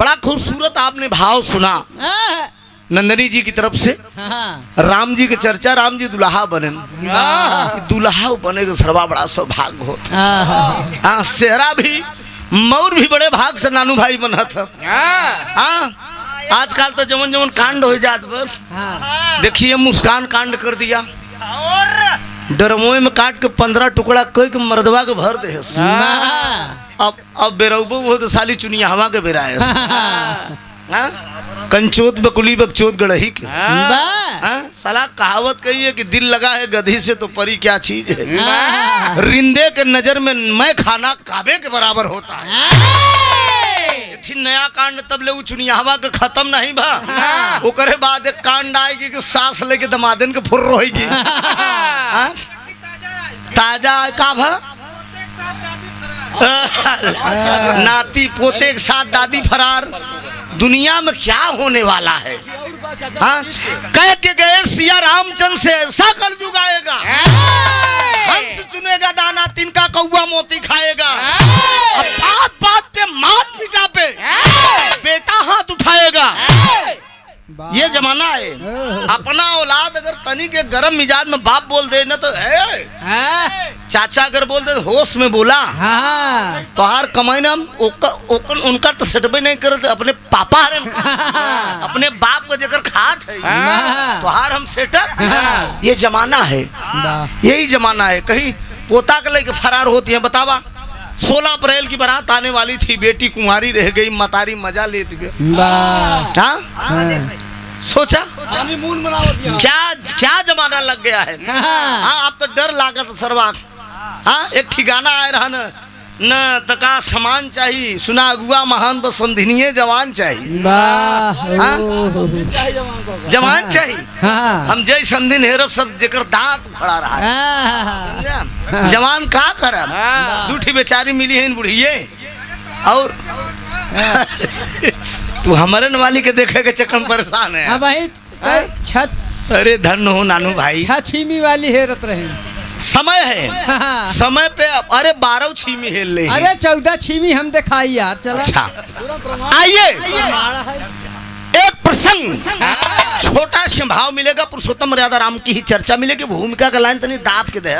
बड़ा खूबसूरत आपने भाव सुना नंदनी जी की तरफ से। राम जी की चर्चा, राम जी दुल्हा बने, दुल्हा बने के सर्वा बड़ा सौभाग्य होता। सेहरा भी मौर भी बड़े भाग से नानू भाई बना था। आजकल तो जमन जमन कांड हो जात बस। देखिए मुस्कान कांड कर दिया, डरमोए में काट के 15 टुकड़ा कह के मर्दवा के भर दे। अब बेरबो वो तो साली चुनिया हवा के बेराए कंचोत बकुली बकचोत गड़ही के। साला कहावत कही है कि दिल लगा है गधी से तो परी क्या चीज है। रिंदे के नजर में मैं खाना काबे के बराबर होता है। नया कांड तब ले चुनिया हवा के खत्म नहीं भा, ओकरे बाद एक कांड आएगी कि सास लेके दमादन के फुर्र होगी। ताजा का भा नाती पोते के साथ दादी फरार। दुनिया में क्या होने वाला है? हाँ? कह के गए सिया रामचंद्र से ऐसा कल जुगाएगा, हंस चुनेगा दाना तिनका कौवा मोती खाएगा। अब बात बात पे मात पिता पे बेटा हाथ उठाएगा। ये जमाना है। अपना औलाद अगर तनी के गरम मिजाज में बाप बोल दे ना तो चाचा अगर बोल दे होश में बोला तो हार कमाई ना उनका तो सेटबे नहीं करते। अपने पापा अपने बाप को जगह खात है तो हार हम सेटअप। ये जमाना है, यही जमाना है। कहीं पोता के लेके फरार होती है बतावा। 16 अप्रैल की बारात आने वाली थी, बेटी कुंवारी रह गई, मतारी मजा लेती गई। सोचा क्या क्या जमाना लग गया है। हाँ अब तो डर लागत सरवा। हाँ एक ठिकाना आए रहा न तका समान चाहिए, सुना अगुआ महान बसंधिनीय जवान चाहिए। जवान चाहिए। हम जय संधिन हेरब सब जेकर दांत खड़ा रहा है। जवान का करब, दूठी बेचारी मिली है इन बुढ़िए। और तू हमारे नवाली के देखे के चक्कर परेशान है। भाई छत अरे धन हो नानू भाई, छीमी वाली हेरत रहे। समय है समय पे। अरे 12 छीमी हेल ले। अरे 14 छीमी हम दिखाई यार। चला अच्छा आइए एक प्रसंग छोटा सा भाव मिलेगा। पुरुषोत्तम मर्यादा राम की ही चर्चा मिलेगी। भूमिका का लाइन तनी दाप के दे।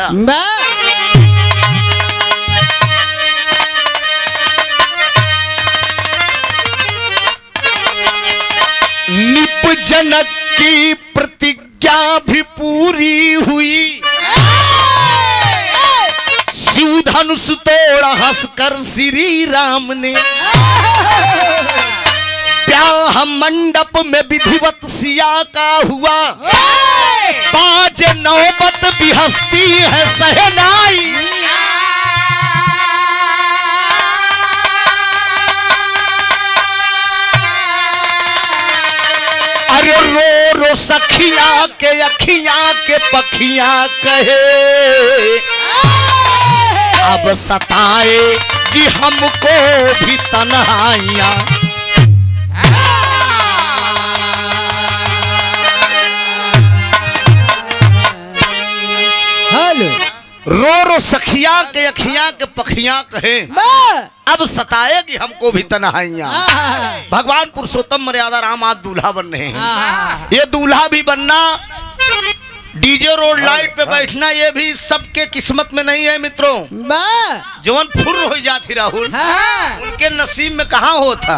निप जनक की प्रतिज्ञा भी पूरी हुई, शिव धनुष तोड़ा हंसकर श्री राम ने। ब्याह मंडप में विधिवत सिया का हुआ, बाज नौबत भी हंसती है सहनाई। अरे रो रो सखिया के अखियां के पखियां कहे, अब सताए कि हमको भी तन्हाइयां। रो रो सखिया के अखियां के पखियां कहे, अब सताएगी हमको भी तन्हाइयां। भगवान पुरुषोत्तम मर्यादा राम आज दूल्हा बन रहे हैं। ये दूल्हा भी बनना, डीजे रोड लाइट पे बैठना, ये भी सबके किस्मत में नहीं है मित्रों। जवन फुर्र हो जाती राहुल, उनके नसीब में कहाँ होता।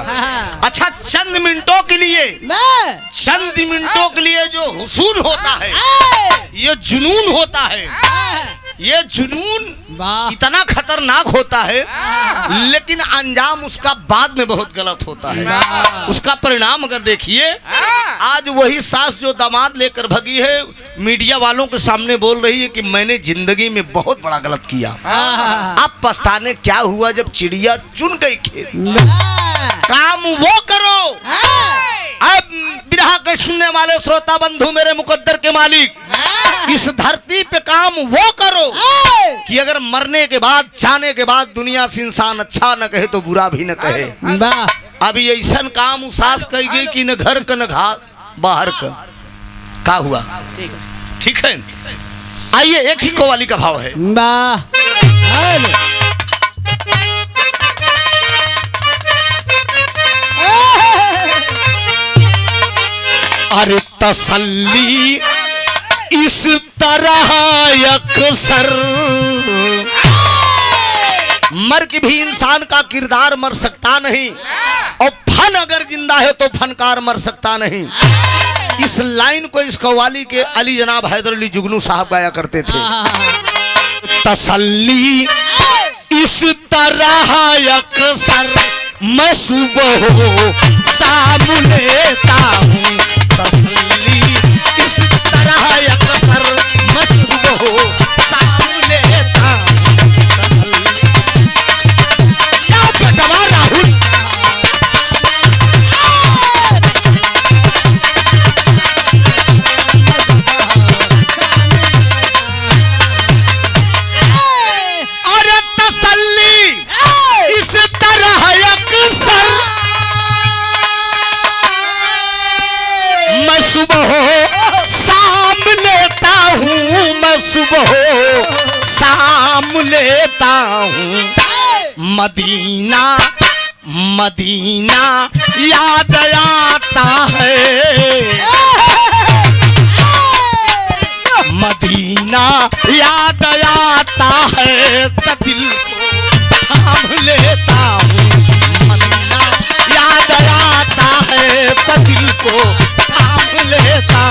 अच्छा चंद मिनटों के लिए, चंद मिनटों के लिए जो हुसूल होता है, ये जुनून होता है। ये जुनून इतना खतरनाक होता है, लेकिन अंजाम उसका बाद में बहुत गलत होता है। उसका परिणाम अगर देखिए, आज वही सास जो दामाद लेकर भगी है, मीडिया वालों के सामने बोल रही है कि मैंने जिंदगी में बहुत बड़ा गलत किया। अब पछताने क्या हुआ जब चिड़िया चुन गई खेत। काम वो करो। अब बिरहा के सुनने वाले श्रोता बंधु, मेरे मुकद्दर के मालिक, इस धरती पे काम वो करो कि अगर मरने के बाद, जाने के बाद दुनिया से इंसान अच्छा न कहे तो बुरा भी न कहे। अभी ऐसा काम उसास कही गई कि न घर का न घाट बाहर का हुआ। ठीक है, आइए एक ही कव्वाली का भाव है। अरे तसल्ली इस तरह अक्सर, मर के भी इंसान का किरदार मर सकता नहीं, और फन अगर जिंदा है तो फनकार मर सकता नहीं। इस लाइन को इस कव्वाली के अली जनाब हैदर अली जुगनू साहब गाया करते थे। तसल्ली इस तरह अक्सर मैं सुबह हो शाम लेता हूँ, तसल्ली इस तरह अक्सर मैं सुबह हो शाम लेता हूँ, तसल्ली। क्या बटवा राहुल सुबह शाम लेता हूँ, मैं सुबह शाम लेता हूँ, मदीना मदीना याद आता है, मदीना याद आता है तो दिल को थाम लेता हूँ, मदीना याद आता है तो दिल को लेता।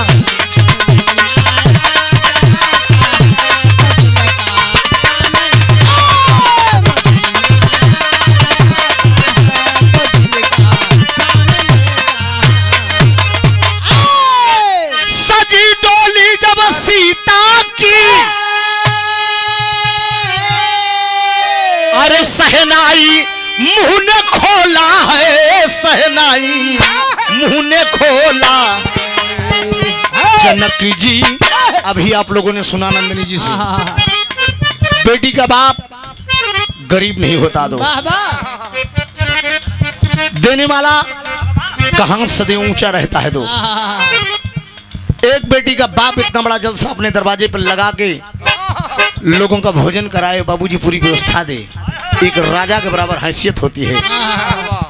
सजी डोली जब सीता की, अरे सहनाई मुंह ने खोला है, सहनाई मुंह ने खोला। जनक जी, अभी आप लोगों ने सुना नंदिनी जी से, बेटी का बाप गरीब नहीं होता दो, देने वाला कहां सदैव ऊंचा रहता है दो। एक बेटी का बाप इतना बड़ा जलसा अपने दरवाजे पर लगा के लोगों का भोजन कराए, बाबूजी पूरी व्यवस्था दे, एक राजा के बराबर हैसियत होती है।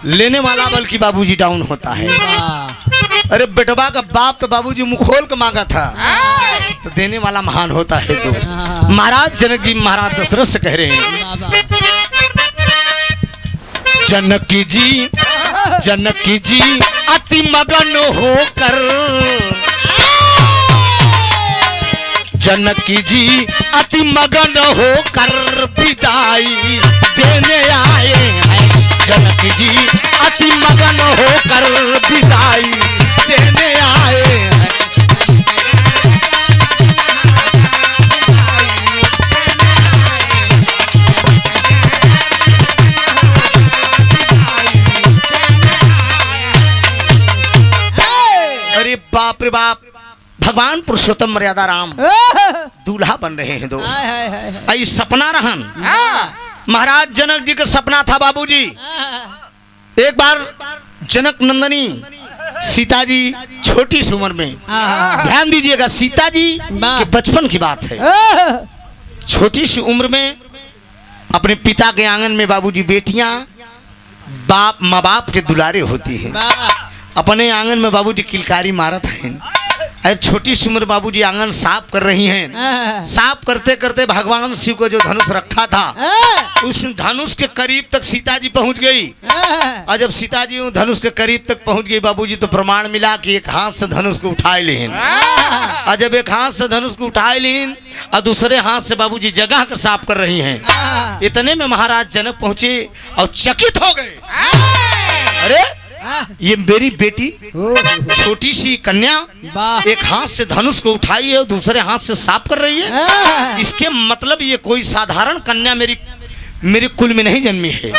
लेने वाला बल्कि बाबूजी डाउन होता है। अरे बेटवा का बाप तो बाबूजी मुंह खोल के मांगा था, तो देने वाला महान होता है दोस्त। महाराज जनक जी महाराज दशरथ से कह रहे हैं, जनक जी अति मगन होकर, जनक जी अति मगन होकर विदाई देने आए हैं, जनक जी अति मगन होकर विदाई देने आए हैं। अरे बाप रे बाप, भगवान पुरुषोत्तम मर्यादा राम दूल्हा बन रहे हैं दोस्त। आई सपना रहन महाराज जनक जी का सपना था बाबूजी। एक बार जनक नंदनी सीता जी छोटी सी उम्र में, ध्यान दीजिएगा सीता जी के बचपन की बात है, छोटी सी उम्र में अपने पिता के आंगन में बाबूजी बेटियां बाप माँ बाप के दुलारे होती है। अपने आंगन में बाबूजी किलकारी मारत हैं, अरे छोटी सी उम्र बाबूजी आंगन साफ कर रही हैं। साफ करते करते भगवान शिव को जो धनुष रखा था उस धनुष के करीब तक सीता जी पहुंच गई। और जब सीता जी धनुष के करीब तक पहुंच गई बाबूजी तो प्रमाण मिला कि एक हाथ से धनुष को उठाए लेन। और जब एक हाथ से धनुष को उठाए लेन और दूसरे हाथ से बाबूजी जगह कर साफ कर रही हैं। इतने में महाराज जनक पहुंचे और चकित हो गए, अरे ये मेरी बेटी छोटी सी कन्या एक हाथ से धनुष को उठाई है और दूसरे हाथ से साफ कर रही है। इसके मतलब ये कोई साधारण कन्या मेरे कुल में नहीं जन्मी है।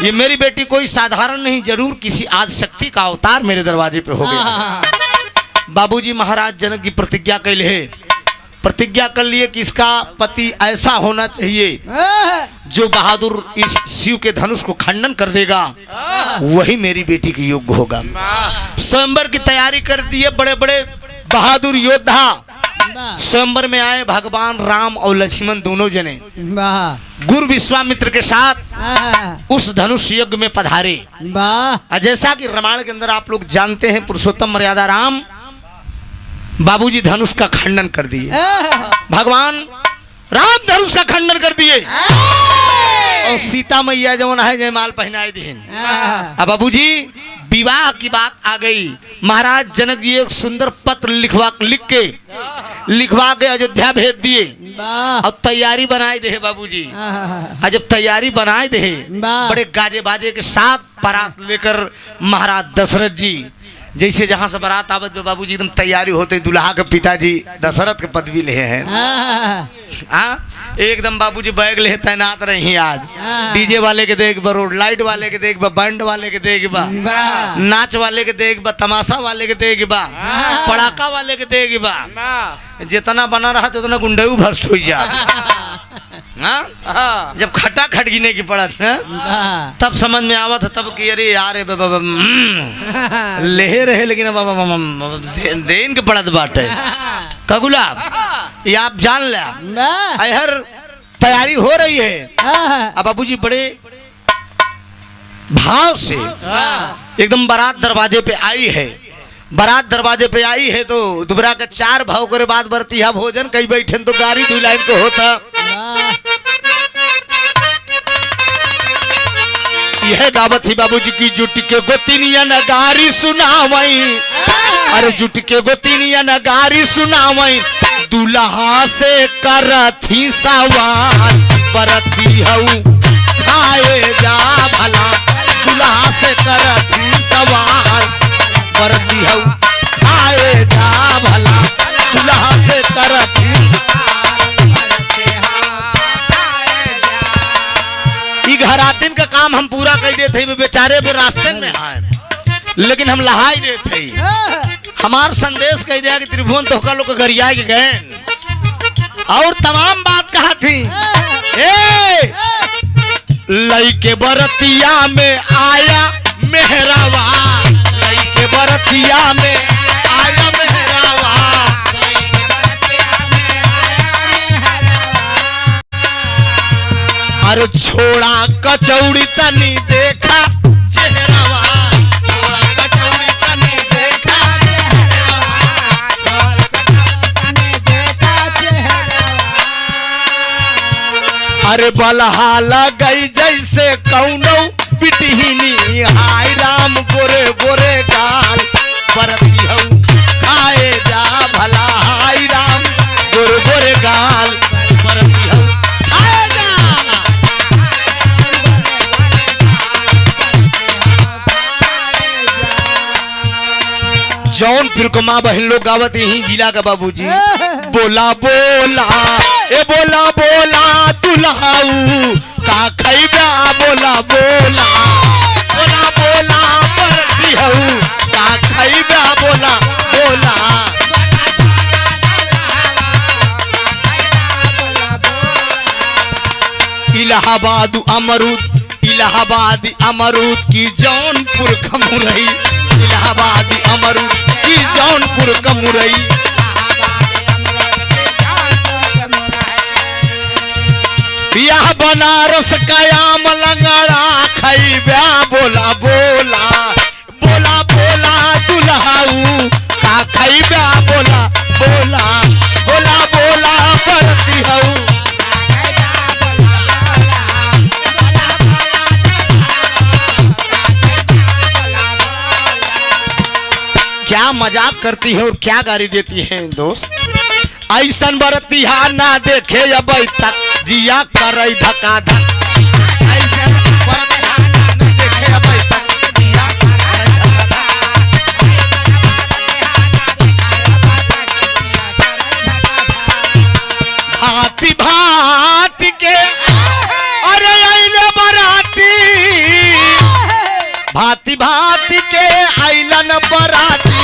ये मेरी बेटी कोई साधारण नहीं, जरूर किसी आदि शक्ति का अवतार मेरे दरवाजे पे हो गया। बाबूजी महाराज जनक की प्रतिज्ञा कर लिए कि इसका पति ऐसा होना चाहिए जो बहादुर इस शिव के धनुष को खंडन कर देगा, वही मेरी बेटी के योग्य होगा। स्वयंवर की तैयारी कर दी है, बड़े बड़े बहादुर योद्धा स्वयंवर में आए। भगवान राम और लक्ष्मण दोनों जने गुरु विश्वामित्र के साथ उस धनुष यज्ञ में पधारे। जैसा कि रामायण के अंदर आप लोग जानते हैं, पुरुषोत्तम मर्यादा राम बाबूजी धनुष का खंडन कर दिए। भगवान राम धनुष का खंडन कर दिए और सीता मैया जवन है जयमाल पहनाए दिहन। अब बाबूजी विवाह की बात आ गई। महाराज जनक जी एक सुंदर पत्र लिखवा के अयोध्या भेज दिए और तैयारी बनाए दे बाबूजी। जब तैयारी बनाए दे बड़े गाजे बाजे के साथ बारात लेकर महाराज दशरथ जी जैसे जहाँ से बारात आवत में बाबूजी एकदम तैयारी होते दुल्हा के पिताजी दशरथ के पदवी ले हैं। एकदम बाबूजी बैग ले तैनात रही आज। डीजे वाले के देख बा, रोड लाइट वाले के देख बा, बैंड वाले के देख बा, नाच वाले के देख बा, तमाशा वाले के देख बा, पड़ाका वाले के देख बा। जितना बना रहा तो उतना गुंडे भ्रष्ट हो जा। जब खटा खट गिने की पड़त है तब समझ में आवत है तब कि अरे यार ले रहे लेकिन देन के पड़त बाटे का गुलाब ये आप जान ले। हर तैयारी हो रही है। अब बाबूजी बड़े भाव से एकदम बारात दरवाजे पे आई है। बारात दरवाजे पे आई है तो दुबरा का 4 भाव करे बाद बरती है भोजन कई बैठे तो गाड़ी 2 लाइन को होता। यह गावत ही बाबूजी की जुट के गोतिनिया नगारी सुनावई। अरे जुट के गोतिनिया नगारी सुनावई दुल्हा से करथी सवार बरती हऊ खाए जा भला। दुल्हा से करथी सवार बरती हऊ खाए जा भला। दुल्हा से करथी घरातिन का काम हम पूरा कर देते बेचारे भी रास्ते में आए लेकिन हम लहाई देते हमार संदेश कह दिया कि त्रिभुवन तो लोग गरिया के गए और तमाम बात कहा थी। लई के बरतिया में आया मेहरावा। लई के बरतिया में आया मेहरावा। अरे छोड़ा कचौड़ी तनी देखा चेहरावा। छोड़ा कचौड़ी तनी देखा चेहरावा। अरे बलहा लगई जैसे कौनो पिटहिनी। हाय राम गोरे गोरे गाल बरती हऊ खाए जा भला। हाय राम गोरे गोरे गाल बरती हऊ खाए जा। जौनपुर को माँ बहन लोग गावत यही जिला का बाबूजी। बोला बोला ए बोला बोला दुल्हाऊ का खैबा। बोला बोला बोला बोला बरती हऊ का खैबा। बोला बोला इलाहाबाद अमरूद की जौनपुर खमुरई। इलाहाबाद अमरूद की जौनपुर कमुरई। बियाह बनारस कयाम लंगड़ा खैब्या। बोला बोला बोला बोला दुल्हाऊ का खैब्या। बोला बोला बोला बोला बरती हऊ। क्या मजाक करती है और क्या गाली देती है दोस्त। ऐसन बरतिहा ना देखे अब तक जिया करई धका धक। ऐसन बरतिहा ना देखे अब तक जिया करई धका धक। भांति भांति के अरे आइले बराती। भांति भांति के आइलन बराती।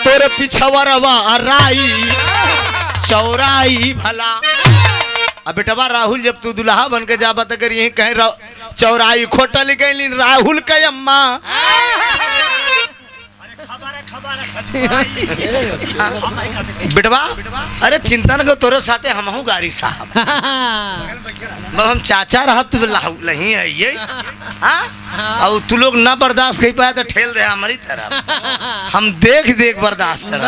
तोरे पिछवरवा राई चौराई भला। अब बेटवा राहुल जब तू दुल्हा बन के जाबा तो यही कहे चौराई खोटा लिखी राहुल के अम्मा। बेटवा अरे चिंता न तोरे साथे हम हूँ गारी साहब हम चाचा रहा तू नहीं है ये अब तू लोग ना बर्दाश्त कर पाया तो ठेल दे हमारी तरफ हम देख देख बर्दाश्त कर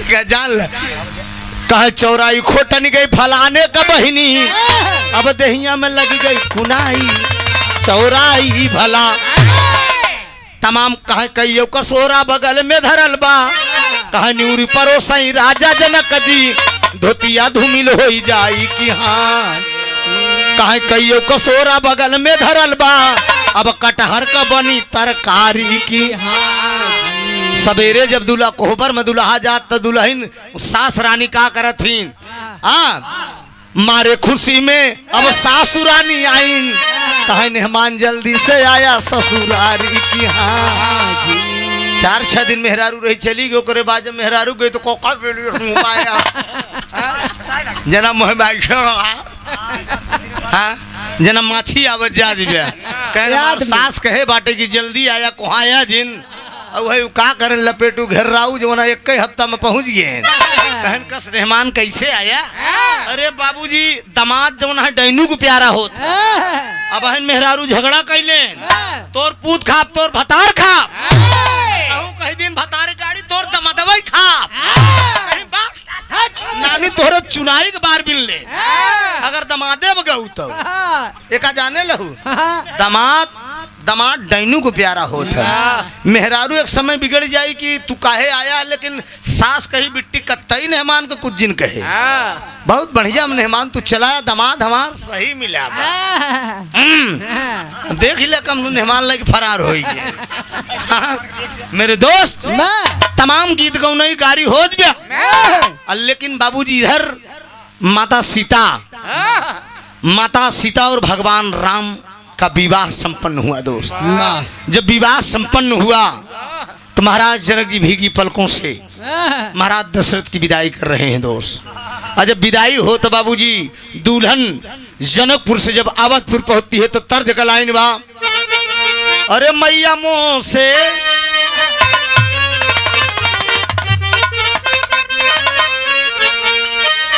क्या जान ल कहे चौराई खोटा नहीं गई फलाने का बहिनी अब दहिया में लग गई कुनाई चौराई भला। तमाम कहे कहियो कसोरा बगल में धरल बा कहे न्यूरी परोसई राजा जनक जी धोतिया धूमिल हो जाई कि हाँ कहे कहियो कसोरा बगल में धरल बा अब कटहर का बनी तरकारी की हाँ। सवेरे जब दूल्हा कोहबर में दुल्हा जात तो दुल्हन सास रानी का करथीन मारे खुशी में अब सासुरानी आईन कहे मेहमान जल्दी से आया ससुरारी की हाँ। 4-6 दिन मेहरारू रही चली गई ओकरे बाद जब मेहरारू गई तो कोका आया जना मोह हाँ जना माछी आवत जा दिव्या कहे सास कहे बाटे की जल्दी आया कोहाया जिन अब वही का करे लपेटू घर राऊ जो ना एक हफ्ता में पहुंच गए कहन कस मेहमान कैसे आया। अरे बाबूजी दामाद जो ना डैनू को प्यारा होत अब हन मेहरारू झगड़ा कैले तोर पूत खाप तोर भतार खाप कहीं दिन भतारे गाड़ी तोर दमदवई खाप नानी तोरे चुनाई के बार बिन ले अगर दमादे बगऊ तो एका जाने लहू दमाद डैनू को प्यारा होता है। मेहरारू एक समय बिगड़ जाई कि तू काहे आया लेकिन सास कही बिट्टी कत्तई मेहमान को कुछ जिन कहे बहुत बढ़िया मेहमान तू चलाया दमाद हमार सही मिला देख ले कम मेहमान लगे फरार हो मेरे दोस्त तमाम गीत गौनई गारी हो गया लेकिन बाबूजी इधर माता सीता और भगवान राम का विवाह संपन्न हुआ दोस्त। जब विवाह संपन्न हुआ तो महाराज जनक जी भीगी पलकों से महाराज दशरथ की विदाई कर रहे हैं दोस्त। और जब विदाई हो तो बाबूजी दुल्हन जनकपुर से जब अवधपुर पहुंचती है तो तर्ज का लाइन बा अरे मैया मोह से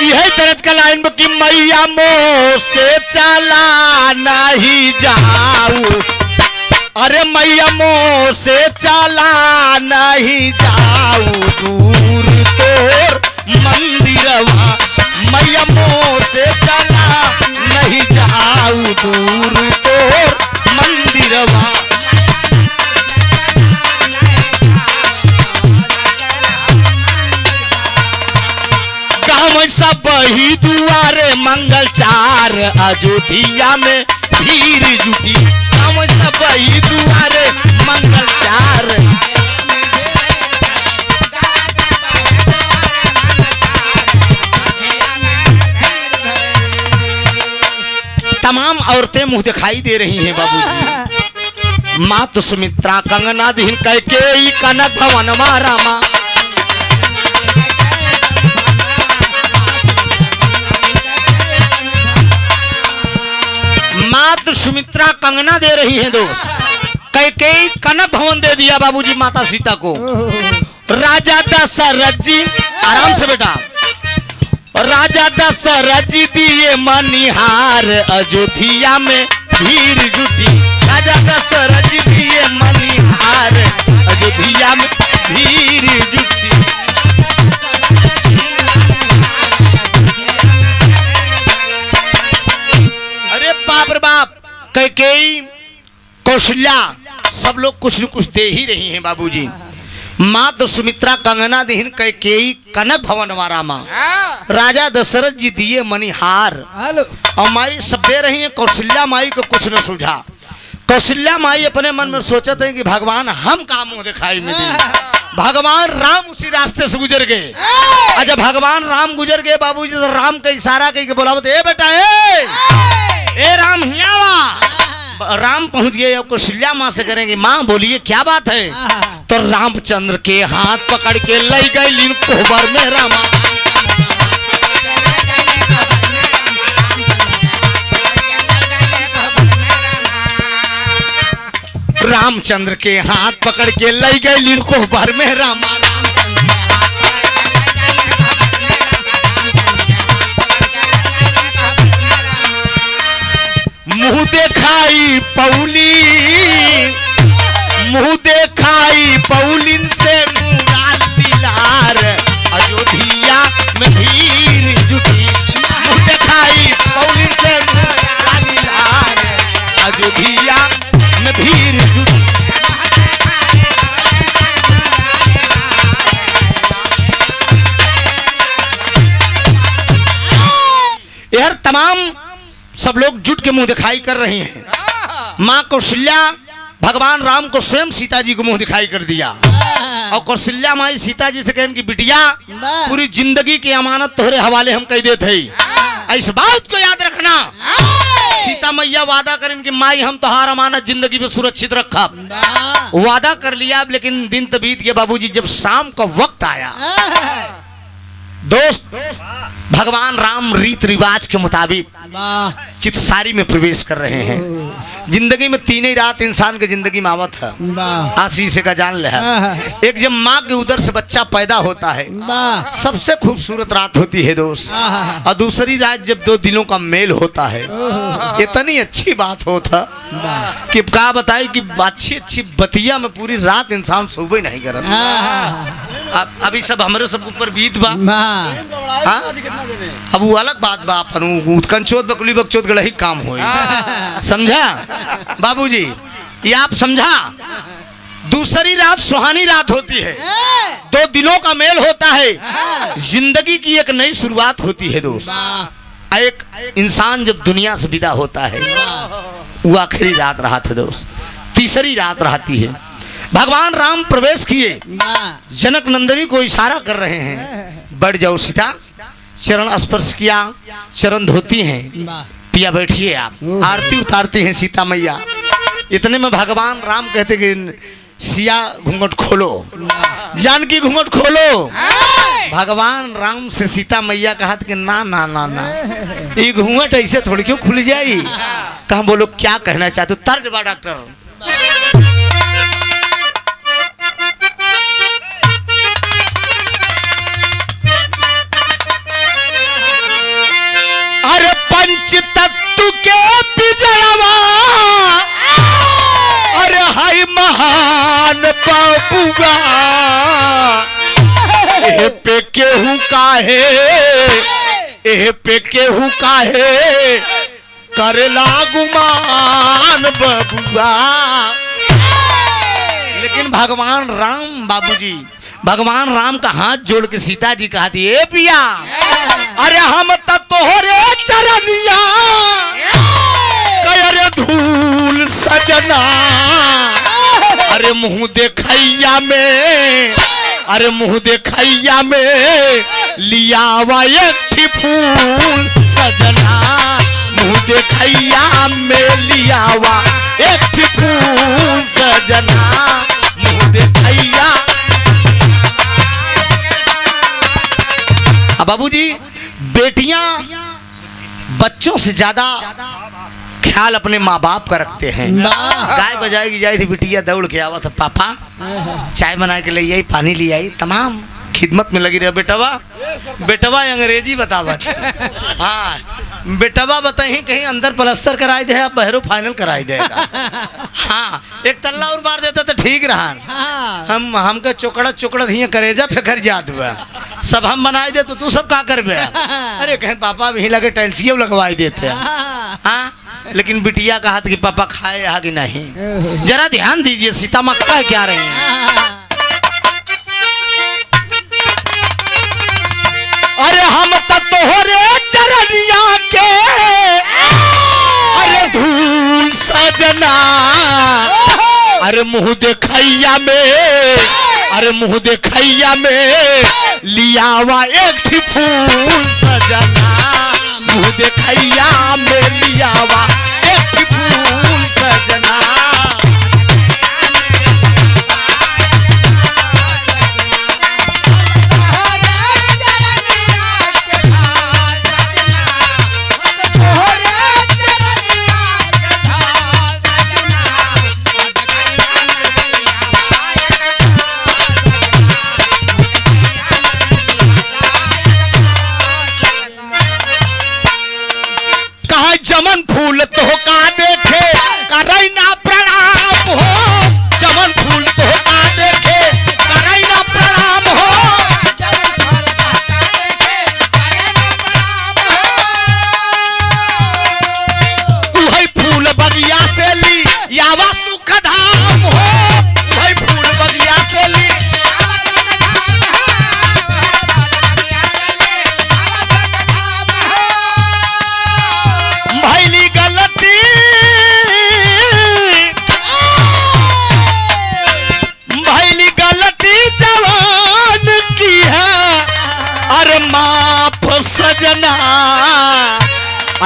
यही तरज का लाइन कि मैया मोह से चला नहीं जाऊ अरे मैया मोह से चला नहीं जाऊ दूर तोर मंदिरवा मैया मोह से चला नहीं जाऊ दूर तोर मंदिरवा। सब ही दुआरे मंगल चार अयोध्या में भीड़ जुटी हम सब ही दुआरे मंगल चार तमाम औरतें मुंह दिखाई दे रही हैं बाबूजी। मात सुमित्रा कंगना दीन कैकेयी कनक भवन रामा मात्र सुमित्रा कंगना दे रही है दोस्त कैकेयी कनक भवन दे दिया बाबूजी माता सीता को। राजा दशरथ जी आराम से बेटा राजा दशरथ जी दिए मनिहार अयोध्या में भीड़ जुटी राजा दशरथ जी दिए मनिहार अयोध्या में भीड़ जुटी। बाप रे बाप कैकेयी कौशल्या सब लोग कुछ न कुछ दे ही रही हैं बाबूजी। माँ सुमित्रा कंगना दीन कैकेयी कनक भवन रामा राजा दशरथ जी दिए मनिहार और माई सब दे रही हैं। कौशल्या माई को कुछ न सूझा। कौशल्या माई अपने मन में सोचते हैं कि भगवान हम का मुंह दिखाई में दी। भगवान राम उसी रास्ते से गुजर गए और जब भगवान राम गुजर गए बाबूजी तो राम का इशारा करके बोला ए बेटा ए राम हियावा राम पहुंच गए और कौशल्या माँ से करेंगे माँ बोलिए क्या बात है। तो रामचंद्र के हाथ पकड़ के ले गई कोहबर में रामा। रामचंद्र के हाथ पकड़ के ले गई कोहबर में रामा। मुंह देखाई पौलिन से लीलार अयोध्या में भीड़ जुटी। मुंह देखाई पौलिन से लीलार अयोध्या में भीड़ जुटी। यार तमाम सब लोग जुट के मुंह दिखाई कर रहे हैं। माँ कौशल्या भगवान राम को स्वयं सीता जी को मुंह दिखाई कर दिया और कौशल्या माई सीता जी से कहन कि बिटिया पूरी जिंदगी की अमानत तोहरे हवाले हम कह देते हैं, इस बात को याद रखना। सीता मैया वादा करें कि माई हम तोहार अमानत जिंदगी में सुरक्षित रखा। वादा कर लिया, लेकिन दिन तो बीत गया बाबूजी। जब शाम का वक्त आया दोस्त, भगवान राम रीत रिवाज के मुताबिक चितसारी में प्रवेश कर रहे हैं। जिंदगी में तीन ही रात इंसान की जिंदगी में आवत है, आशीष का जान ले है। एक जब माँ के उदर से बच्चा पैदा होता है सबसे खूबसूरत रात होती है दोस्त, और दूसरी रात जब दो दिलों का मेल होता है इतनी अच्छी बात होता कि क्या बताए कि अच्छी अच्छी बतिया में पूरी रात इंसान सोबे नहीं करता। अभी सब हमारे सब ऊपर बीत बा। अब वो अलग बात बा, अपन कंचोत बकुली बकचोत गड़ा ही काम हो। समझा बाबूजी, ये आप समझा। दूसरी रात सुहानी रात होती है, दो दिलों का मेल होता है, जिंदगी की एक नई शुरुआत होती है दोस्त। एक इंसान जब दुनिया से विदा होता है वो आखिरी रात रहा था दोस्त, तीसरी रात रहती है। भगवान राम प्रवेश किए, जनक नंदिनी को इशारा कर रहे हैं बढ़ जाओ सीता। चरण स्पर्श किया, चरण धोती हैं, पिया बैठिए आप। आरती उतारती हैं सीता मैया। इतने में भगवान राम कहते कि सिया घूंघट खोलो, जानकी घूंघट खोलो। भगवान राम से सीता मैया कहा कि ना ना ना ना, ये घूंघट ऐसे थोड़ी क्यों खुल जाई। कहा बोलो क्या कहना चाहते हो, तर्ज बा डॉक्टर। अरे पंच तत्व के बिजड़वा, अरे हाय महान बाबुआ, एह पे केहू काहे, एह पे केहू काहे करेला गुमान बबुआ। लेकिन भगवान राम बाबूजी, भगवान राम का हाथ जोड़ के सीता जी कहा थी ए पिया, अरे हम तो तोहरे चरनिया अरे धूल सजना, अरे मुंह देखैया में, अरे मुंह देखैया में लियावा एक फूल सजना, मुंह देखैया में लियावा एक फूल सजना, मुंह देखैया। बाबूजी, बेटियां बच्चों से ज्यादा ख्याल अपने माँ बाप का रखते हैं। गाय बजाएगी जाए थी बिटिया दौड़ के आवा था, पापा चाय बना के ले आई, पानी ले आई, तमाम खिदमत में लगी रहे। बेटवा बेटवा अंग्रेजी बतावत। हाँ बेटवा बताई कहीं अंदर प्लास्टर कराई दे, आप बहरो फाइनल कराई देगा। हाँ एक तल्ला और मार देता तो ठीक रहा। हमका चोकड़ा चोकड़ा हियाँ करेजा फेंकर जात हुआ, सब हम बनाए दे तो तू सब का करबे। अरे कहें पापा भी लगे टाइल्सिया लगवाई देते। हाँ लेकिन बिटिया कहा कि पापा खाए यहाँ कि नहीं, जरा ध्यान दीजिए सीता माँ कह क्या रही हैं। अरे हम तो तोहरे चरनिया के अरे धूल सजना, अरे मुंह देखैया में, अरे मुंह देखैया में लियावा एक फूल सजना, मुंह देखैया में लियावा एक फूल सजना।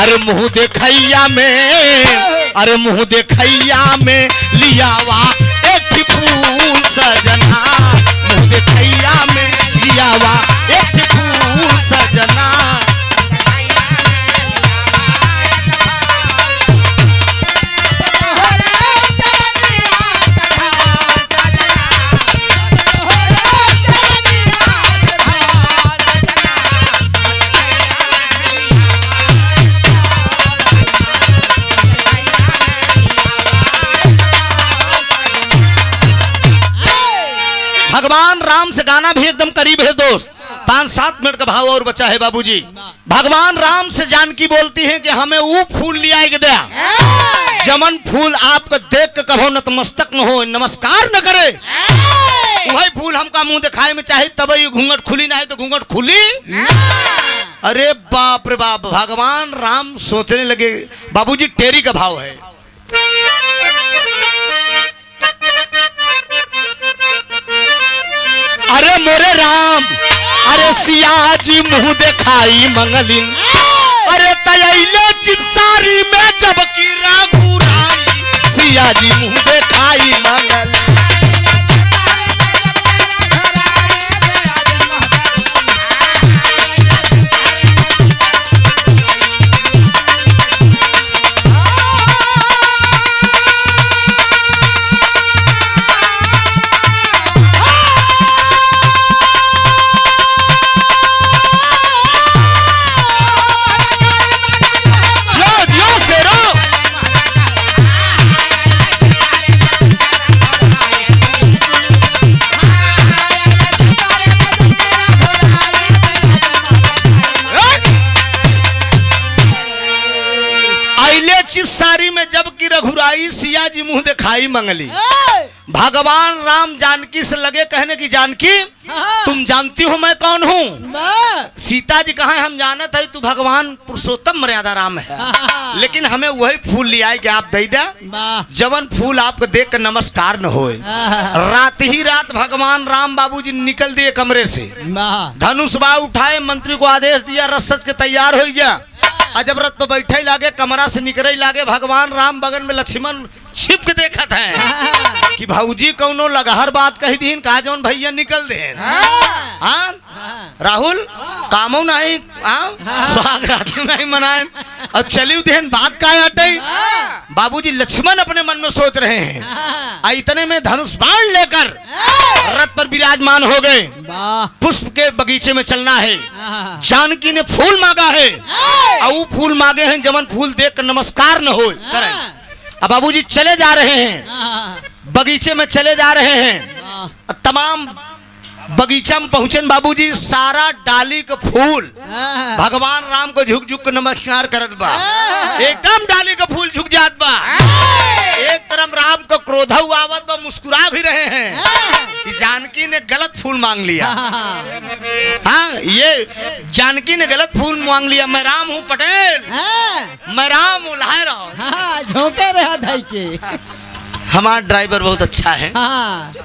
अरे मुंह देखैया में, अरे मुंह देखैया में लियावा एक फूल सजना, मुंह देखैया में लियावा एक फूल सजना। भगवान राम से गाना भी एकदम करीब है दोस्त, 5-7 मिनट का भाव और बचा है बाबूजी। भगवान राम से जानकी बोलती है कि हमें वो फूल लिया गया जमन फूल आपको देख के कभो नतमस्तक न हो, नमस्कार न करे, वही फूल हमका मुंह दिखाए में चाहे तब ये घूंघट खुली ना है तो घूंघट खुली। अरे बाप रे बाप, भगवान राम सोचने लगे बाबूजी टेरी का भाव है। अरे मोरे राम, अरे सिया जी मुंह दिखाई मंगलिन, अरे तयले चित्सारी में जब की राघुराई, सिया जी मुंह दिखाई मंगल। सारी में जब की रघुराई, सिया जी मुंह दिखाई मंगली। भगवान राम जानकी से लगे कहने की जानकी तुम जानती हो मैं कौन हूँ? सीता जी कहा हम जानत है तू भगवान पुरुषोत्तम मर्यादा राम है, लेकिन हमें वही फूल ले आए कि आप दे दे जवन फूल आपको देख कर नमस्कार न होए। रात ही रात भगवान राम बाबूजी निकल दिए कमरे से, धनुष बाण उठाए, मंत्री को आदेश दिया, रसद के तैयार हो गया। अजब रथ तो बैठे लागे, कमरा से निकले लागे, भगवान राम बगन में लक्ष्मण छिप के देखत है कि भाऊजी कौनो लगहर बात कही दीन, कहा जौन भैया निकल दे। हाँ राहुल कामो नहीं, सुहाग रात नहीं मनाए, अब चली देन बात का हटे। बाबूजी लक्ष्मण अपने मन में सोच रहे हैं, इतने में धनुष बाण लेकर रथ पर विराजमान हो गए। पुष्प के बगीचे में चलना है, जानकी ने फूल मांगा है और वो फूल मांगे हैं जवन फूल देख कर नमस्कार न हो। अब बाबूजी चले जा रहे हैं, बगीचे में चले जा रहे हैं, तमाम बगीचा में पहुंचे बाबूजी, सारा डाली का फूल भगवान राम को झुक झुक नमस्कार करत बा, एकदम डाली का फूल झुक जात बा। एक तरफ राम को क्रोध आवत बा, मुस्कुरा भी रहे हैं कि जानकी ने गलत फूल मांग लिया। हाँ ये जानकी ने गलत फूल मांग लिया, मैं राम हूँ पटेल, मैं राम हूँ लहरा झोंके रहा धाई के। हमारा ड्राइवर बहुत अच्छा है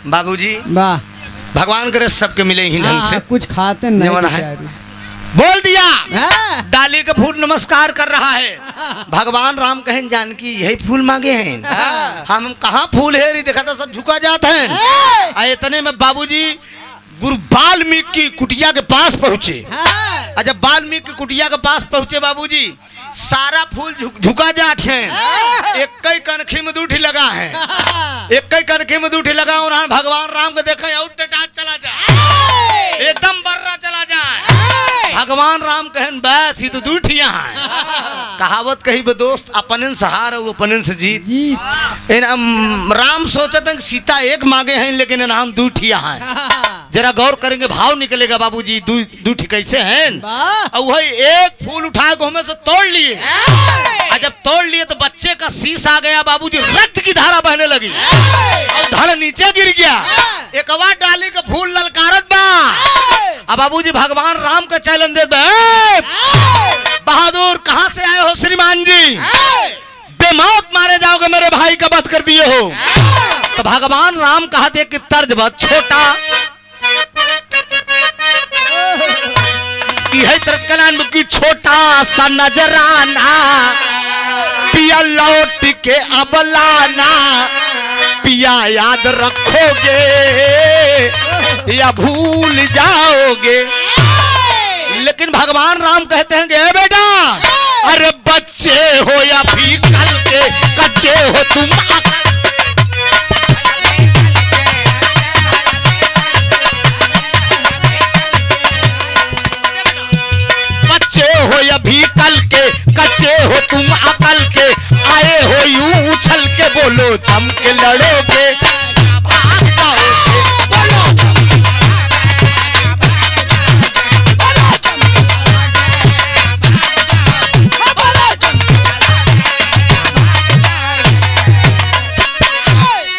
बाबूजी, वाह भगवान करे सबके मिले ही ढंग से, कुछ खाते नहीं है। बोल दिया डाली का फूल नमस्कार कर रहा है। भगवान राम कहें जानकी यही फूल मांगे हैं, हम कहाँ फूल है नहीं देखा था सब झुका जाता है। इतने में बाबूजी गुरु वाल्मीकि की कुटिया के पास पहुंचे। जब वाल्मीकि की कुटिया के पास पहुंचे बाबूजी, सारा फूल झुका जाते हैं, एक कई कनखी में दूठी लगा है, एक कई कनखी में दूठी लगा। उन्होंने भगवान राम को देखा और टटाट चला जाए, एकदम बर्रा चला जाए। भगवान राम कहन बस ये तो दूठिया है। कहावत कही बे दोस्त, अपने से हार और अपने से जीत। राम सोचते हैं सीता एक मांगे हैं लेकिन हम दूठिया हैं। जरा गौर करेंगे भाव निकलेगा बाबूजी, दूठी कैसे हैं। और वही एक फूल उठाए को हमें से तोड़ लिए, और जब तोड़ लिए तो बच्चे का शीश आ गया बाबूजी, रक्त की धारा बहने लगी और धड़ नीचे गिर गया। एक बार डाली का फूल ललकारत बा। अब बाबूजी भगवान राम का चैलेंज दे, बहादुर कहाँ से आए हो श्रीमान जी, बेमौत मारे जाओगे, मेरे भाई का वध कर दिए हो। तो भगवान राम कहते कि तर्ज बहुत छोटा, यही तर्ज कला जन्म की छोटा सा नजराना, पिया लौट के अब लाना, पिया याद रखोगे या भूल जाओगे। लेकिन भगवान राम कहते हैं कि ए बेटा, अरे बच्चे हो या भी कल के कच्चे हो तुम, बच्चे हो या भी कल के कच्चे हो तुम अकल के, आए हो यूं उछल के बोलो जम के लड़ोगे भाग जाओगे, बोलो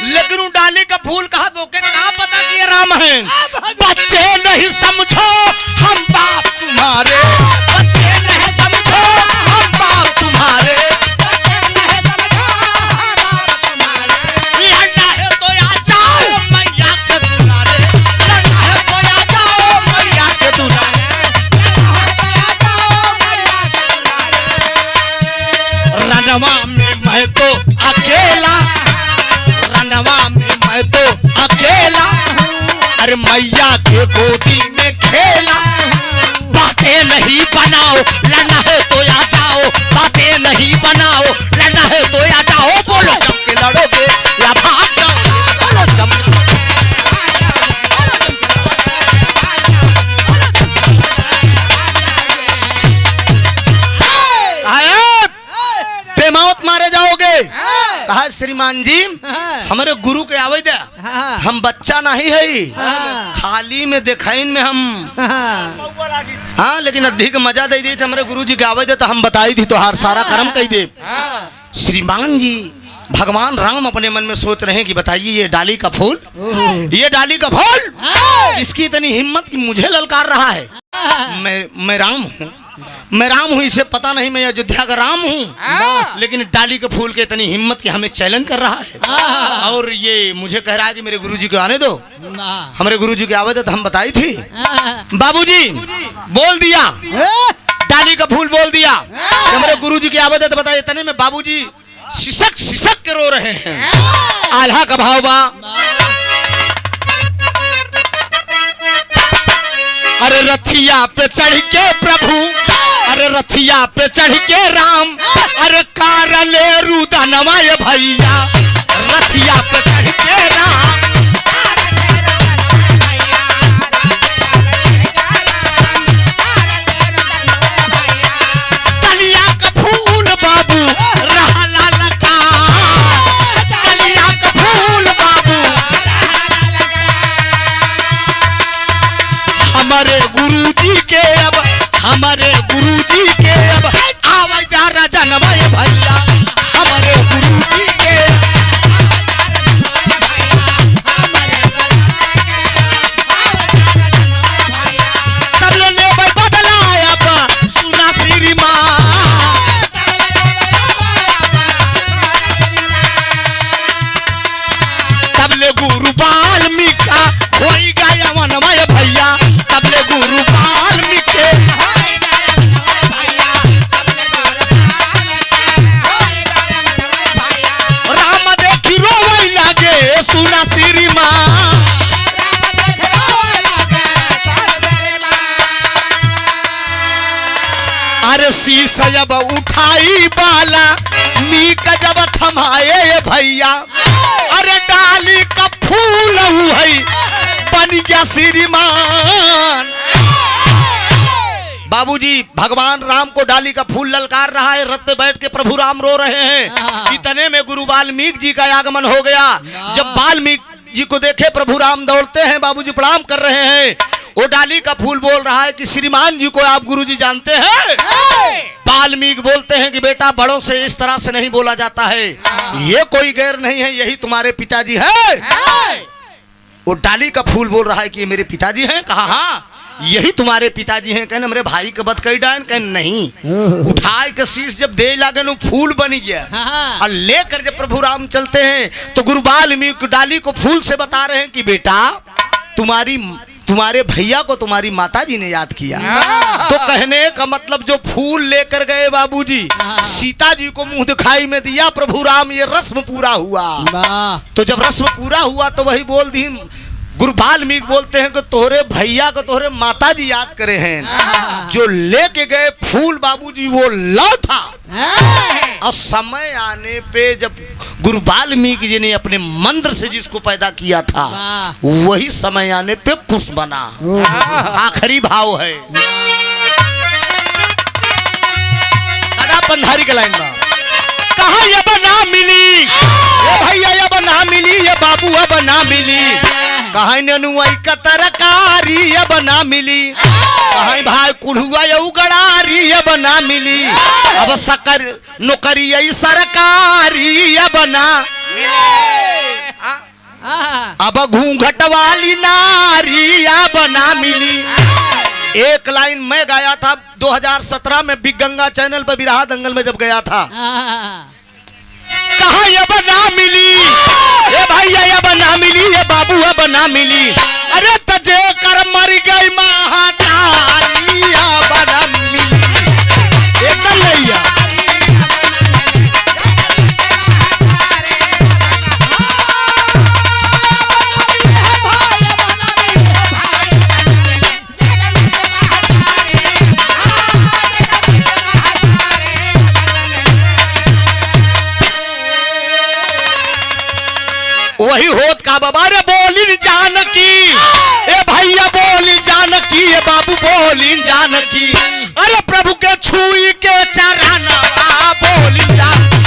लेकिन उन डाली का फूल कहा दो के कहा पता कि ये राम है। बच्चे नहीं समझो हम बाप तुम्हारे, बच्चे नहीं समझो हम बाप तुम्हारे, लड़ना है तो आ जाओ मैया के दुलारे, लड़ना है तो आ जाओ मैया के दुलारे, रनवा में मैं तो अकेला, रनवा में मैं तो अकेला, अरे मैया के गोदी में खेला, बातें नहीं बनाओ लड़ना है तो आ जाओ, बातें नहीं बनाओ लड़ना है तो आ जाओ, बोलो जम के लड़ोगे या भाग जाओ, बोलो जम बेमौत मारे जाओगे। कहा श्रीमान जी हमारे गुरु के आवे दे, हम बच्चा नहीं है, खाली में देखाइन में हम हाँ, लेकिन अधिक मजा दे दी हमारे गुरु जी के आवे दे तो हम बताई थी तो हर सारा कर्म कही दे। श्रीमान जी भगवान राम अपने मन में सोच रहे हैं कि बताइए ये डाली का फूल, ये डाली का फूल इसकी इतनी हिम्मत कि मुझे ललकार रहा है। मैं राम हूँ, मैं राम हूँ, इसे पता नहीं मैं अयोध्या का राम हूँ, लेकिन डाली के फूल के इतनी हिम्मत कि हमें चैलेंज कर रहा है और ये मुझे कह रहा है कि मेरे गुरुजी को आने दो। हमारे गुरुजी के आवे थे तो हम बताई थी, बाबूजी बोल दिया, डाली का फूल बोल दिया, हमारे गुरुजी के आवे थे तो बताइए। इतने में बाबूजी शिशक शिशक के रो रहे हैं, आल्हा का भाव बा, अरे रथिया पे चढ़ के प्रभु, अरे रथिया पे चढ़ के राम, अरे कारले रुदनवा ये भैया, रथिया पे चढ़ के राम, कलिया का फूल बाबू रहा ललका, कलिया का फूल बाबू, हमारे गुरुजी के अब, हमारे गुरुजी के अब आवाज जा राजा नवाए भैया, हमारे गुरुजी के तब ले बदलाया बा सुना श्री माँ, तब ले गुरु वाल्मीकि हो गया वनमय भैया, तब ले गुरु वाल्मीकि राम देखी रोवे लागे सुना श्री माँ, अरे शीश जब उठाई बाला मीक जब थमाए भैया, अरे डाली का फूल है बन गया श्रीमान। बाबूजी भगवान राम को डाली का फूल ललकार रहा है, रथ पे बैठ के प्रभु राम रो रहे हैं। इतने में गुरु वाल्मीकि जी का आगमन हो गया। जब वाल्मीकि जी को देखे प्रभु राम दौड़ते हैं, बाबूजी प्रणाम कर रहे हैं। वो डाली का फूल बोल रहा है कि श्रीमान जी को आप गुरुजी जानते हैं? वाल्मीकि बोलते हैं कि बेटा बड़ों से इस तरह से नहीं बोला जाता है, ये कोई गैर नहीं है, यही तुम्हारे पिताजी है। वो डाली का फूल बोल रहा है कि ये मेरे पिताजी हैं। कहा हाँ यही तुम्हारे पिताजी हैं। कहने मेरे भाई के बद कई डायन, कहने नहीं। उठाए के शीश जब दे लागन वो फूल बन गया और लेकर जब प्रभु राम चलते हैं तो गुरु वाल्मीकि डाली को फूल से बता रहे हैं कि बेटा तुम्हारे भैया को तुम्हारी माताजी ने याद किया। तो कहने का मतलब जो फूल लेकर गए बाबूजी सीता जी को मुंह दिखाई में दिया प्रभु राम, ये रस्म पूरा हुआ। तो जब रस्म पूरा हुआ तो वही बोल दी, गुरु वाल्मीकि बोलते हैं कि तोहरे भैया को तोहरे माताजी याद करे हैं। जो लेके गए फूल बाबूजी वो लौ था। और समय आने पे जब गुरु वाल्मीकि जी ने अपने मंत्र से जिसको पैदा किया था वही समय आने पे कुश बना। आखिरी भाव है पंधारी के लाइन में, कहा ये बना मिली, ये भैया ये बना मिली, ये बाबू अब ना मिली, कहा ननुआई का तरकारी अब ना मिली, कहा भाई कुल्हुआ ये उगड़ारी अब ना मिली, अब सकर नौकरी यही सरकारी अब ना, अब घूंघट वाली नारी अब ना मिली। एक लाइन मैं गाया था 2017 में बिग गंगा चैनल पर बिरहा दंगल में जब गया था। कहा ये बना मिली, ये भैया ये बना मिली, ये बाबू ये बना मिली, अरे तजे कर मर गई महातारी ये बना मिली। एकदम भैया वही होत का बाबा रे बोली जानकी, ए भैया बोली जानकी, ए बाबू बोली जानकी, अरे प्रभु के छुई के चरणवा बोली जानकी।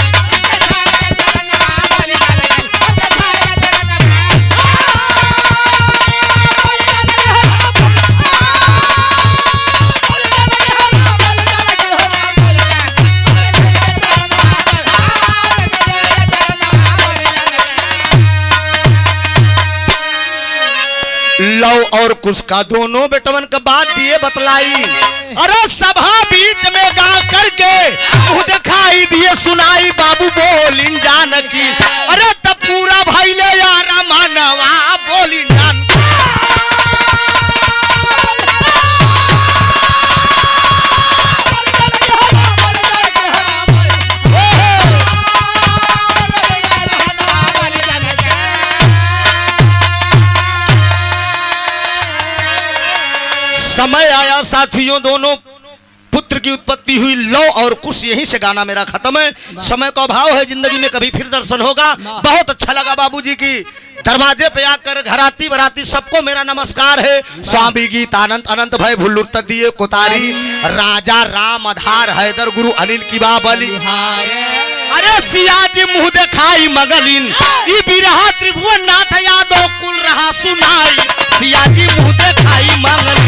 लव और कुश का दोनों बेटवन का बात दिए बतलाई। अरे सभा बीच में गा करके मुंह दिखाई दिए सुनाई बाबू बोलिन जानकी, अरे तब पूरा भाई ले यारा मानवा बोलिन जानकी। समय आया साथियों, दोनों पुत्र की उत्पत्ति हुई। लौ और कुश यहीं से गाना मेरा खत्म है। समय का अभाव है, जिंदगी में कभी फिर दर्शन होगा। बहुत अच्छा लगा बाबूजी की दरवाजे पे आकर घराती बराती सबको मेरा नमस्कार है। स्वामी गीतानंद अनंत भय भुल्लुर तदिये कोतारी, राजा राम आधार हैदर गुरु अनिल की बाबली, अरे सियाजी मुंह दिखाई मगलिन, ई बिरहा त्रिभुवन नाथ यादव कुल रहा सुनाई, सियाजी मुंह दिखाई मगलिन।